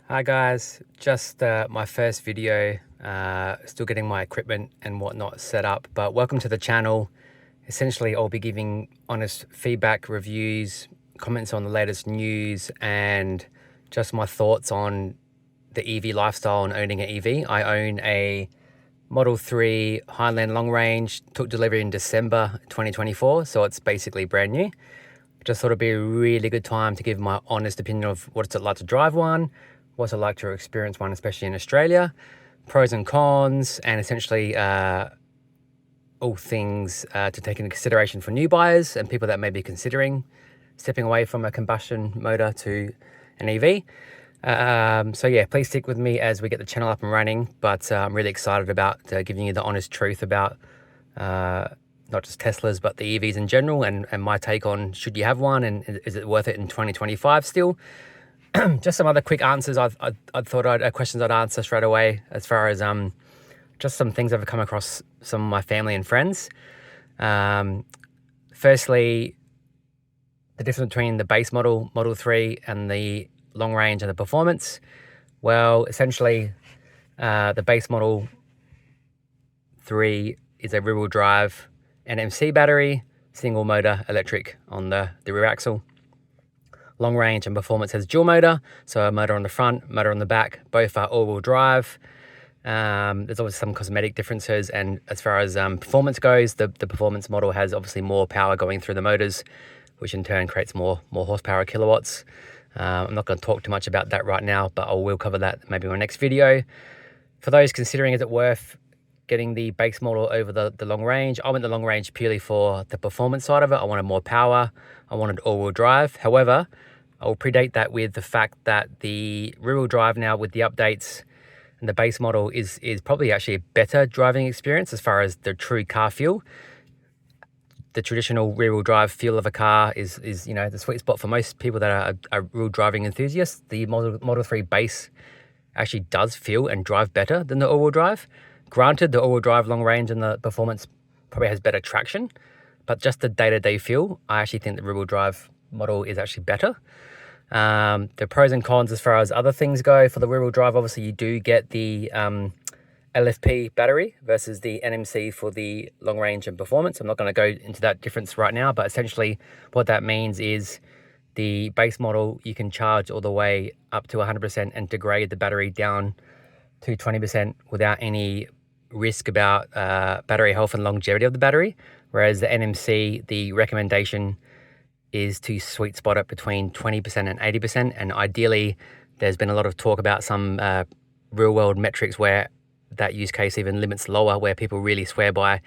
Hi guys, just my first video, still getting my equipment and whatnot set up, but welcome to the channel. Essentially, I'll be giving honest feedback, reviews, comments on the latest news, and just my thoughts on the EV lifestyle and owning an EV. I own a Model 3 Highland long range, took delivery in December 2024, so it's basically brand new. Just thought it'd be a really good time to give my honest opinion of what it's like to drive one, what's it like to experience one, especially in Australia, pros and cons, and essentially all things to take into consideration for new buyers and people that may be considering stepping away from a combustion motor to an EV. So yeah, please stick with me as we get the channel up and running, but I'm really excited about giving you the honest truth about not just Teslas, but the EVs in general, and my take on should you have one, and is it worth it in 2025 still? Just some other quick answers I thought questions I'd answer straight away, as far as just some things I've come across some of my family and friends. Firstly, the difference between the base model, Model 3, and the long range and the performance. Well, essentially, the base Model 3 is a rear-wheel drive NMC battery, single motor electric on the rear axle. Long range and performance has dual motor, so a motor on the front, motor on the back, both are all-wheel drive. There's obviously some cosmetic differences, and as far as performance goes, the performance model has obviously more power going through the motors, which in turn creates more horsepower kilowatts. I'm not going to talk too much about that right now, but I will cover that maybe in my next video. For those considering, is it worth getting the base model over the long range? I went the long range purely for the performance side of it. I wanted more power. I wanted all-wheel drive. However, I'll predate that with the fact that the rear-wheel drive now with the updates and the base model is probably actually a better driving experience as far as the true car feel. The traditional rear-wheel drive feel of a car is you know, the sweet spot for most people that are real driving enthusiasts. The Model 3 base actually does feel and drive better than the all-wheel drive. Granted, the all-wheel drive long range and the performance probably has better traction, but just the day-to-day feel, I actually think the rear-wheel drive model is actually better. The pros and cons as far as other things go, for the rear-wheel drive, obviously you do get the LFP battery versus the NMC for the long range and performance. I'm not going to go into that difference right now, but essentially what that means is the base model, you can charge all the way up to 100% and degrade the battery down to 20% without any risk about battery health and longevity of the battery. Whereas the NMC, the recommendation is to sweet spot it between 20% and 80%. And ideally, there's been a lot of talk about some real world metrics where that use case even limits lower, where people really swear by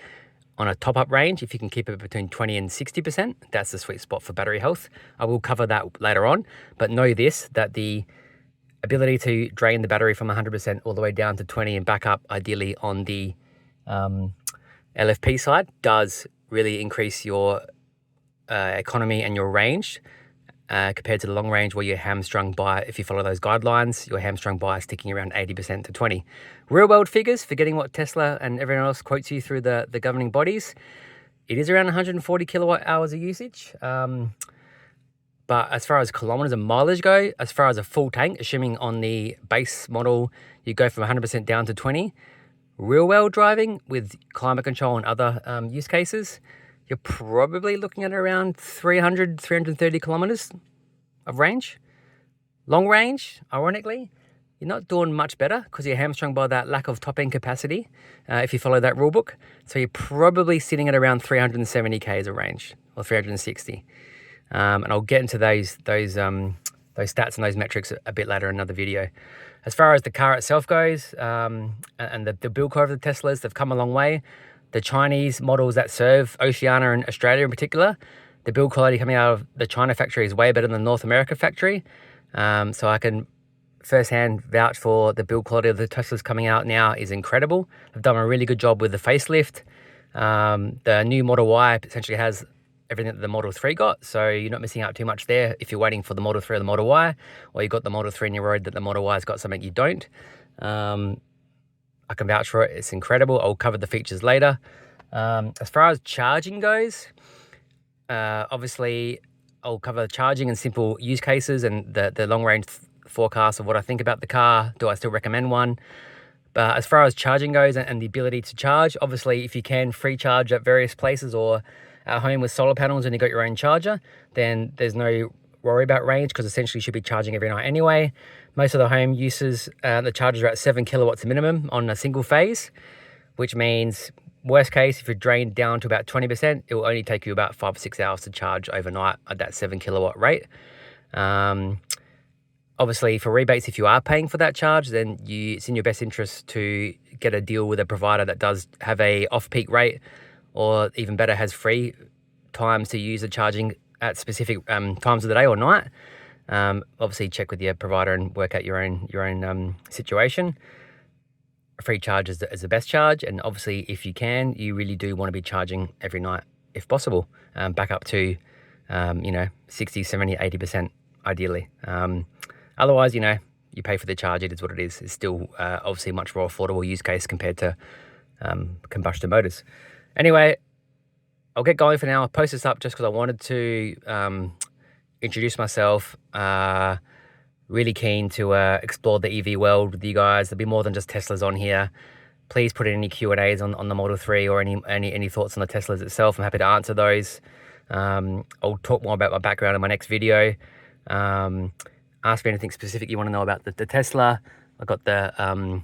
on a top-up range. If you can keep it between 20 and 60%, that's the sweet spot for battery health. I will cover that later on, but know this, that the ability to drain the battery from 100% all the way down to 20 and back up, ideally on the LFP side, does really increase your economy and your range compared to the long range, where you're hamstrung by, if you follow those guidelines, you're hamstrung by sticking around 80% to 20. Real world figures, forgetting what Tesla and everyone else quotes you through the governing bodies, it is around 140 kilowatt hours of usage. But as far as kilometers and mileage go, as far as a full tank, assuming on the base model, you go from 100% down to 20, real world driving with climate control and other use cases, you're probably looking at around 330 kilometers of range. Long range, ironically, you're not doing much better because you're hamstrung by that lack of top-end capacity if you follow that rule book. So you're probably sitting at around 370 k's of range, or 360. And I'll get into those stats and those metrics a bit later in another video. As far as the car itself goes, and the build quality of the Teslas, they've come a long way. The Chinese models that serve Oceania and Australia in particular, the build quality coming out of the China factory is way better than the North America factory. So I can firsthand vouch for the build quality of the Teslas coming out now is incredible. They've done a really good job with the facelift. The new Model Y essentially has everything that the Model 3 got, so you're not missing out too much there if you're waiting for the Model 3 or the Model Y, or you got the Model 3 in your road that the Model Y's got something you don't. I can vouch for it, it's incredible. I'll cover the features later. As far as charging goes, obviously I'll cover charging and simple use cases and the long range forecast of what I think about the car. Do I still recommend one? But as far as charging goes and the ability to charge, obviously if you can free charge at various places or at home with solar panels and you've got your own charger, then there's no worry about range, because essentially you should be charging every night anyway. Most of the home uses, the chargers are at 7 kilowatts minimum on a single phase, which means worst case, if you're drained down to about 20%, it will only take you about 5 or 6 hours to charge overnight at that 7 kilowatt rate. Obviously for rebates, if you are paying for that charge, then it's in your best interest to get a deal with a provider that does have a off-peak rate, or even better, has free times to use the charging at specific times of the day or night. Obviously check with your provider and work out your own situation. A free charge is the best charge, and obviously if you can, you really do want to be charging every night if possible, back up to 60, 70, 80% ideally. Otherwise, you pay for the charge, it is what it is. It's still obviously a much more affordable use case compared to combustion motors. Anyway, I'll get going for now. I'll post this up just because I wanted to introduce myself. Really keen to explore the EV world with you guys. There'll be more than just Teslas on here. Please put in any Q&As on the Model 3 or any thoughts on the Teslas itself. I'm happy to answer those. I'll talk more about my background in my next video. Ask me anything specific you want to know about the Tesla. I've got the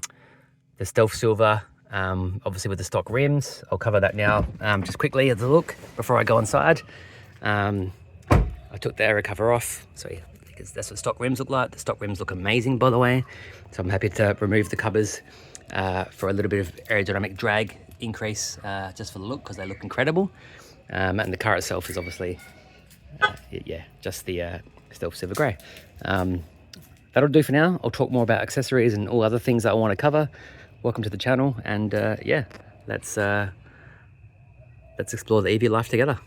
Stealth Silver, obviously with the stock rims. I'll cover that now just quickly as a look before I go inside. I took the aero cover off, so because that's what stock rims look like. The stock rims look amazing, by the way. So I'm happy to remove the covers for a little bit of aerodynamic drag increase, just for the look, because they look incredible. And the car itself is obviously, just the Stealth Silver Grey. That'll do for now. I'll talk more about accessories and all other things that I want to cover. Welcome to the channel, and let's explore the EV life together.